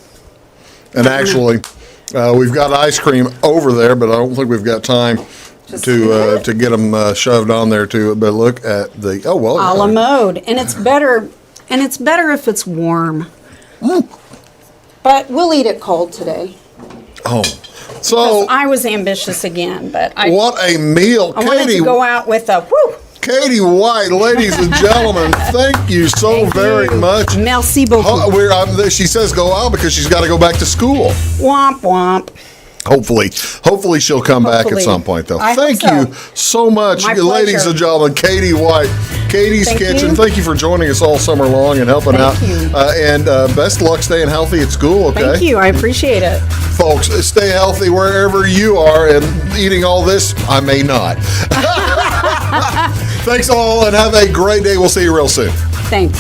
actually, we've got ice cream over there, but I don't think we've got time to get them shoved on there too. But look at the a la mode, and it's better if it's warm. But we'll eat it cold today. Oh, so I was ambitious again, but what a meal, I wanted to go out with a whoo. Katie White, ladies and gentlemen, thank you so very much. Merci beaucoup. She says go out because she's got to go back to school. Womp womp. Hopefully she'll come back at some point, though. Thank you so much, ladies and gentlemen. Katie White, Katie's Kitchen. Thank you for joining us all summer long and helping out. And best luck staying healthy at school, okay? Thank you. I appreciate it. Folks, stay healthy wherever you are, and eating all this, I may not. Thanks all, and have a great day. We'll see you real soon. Thanks.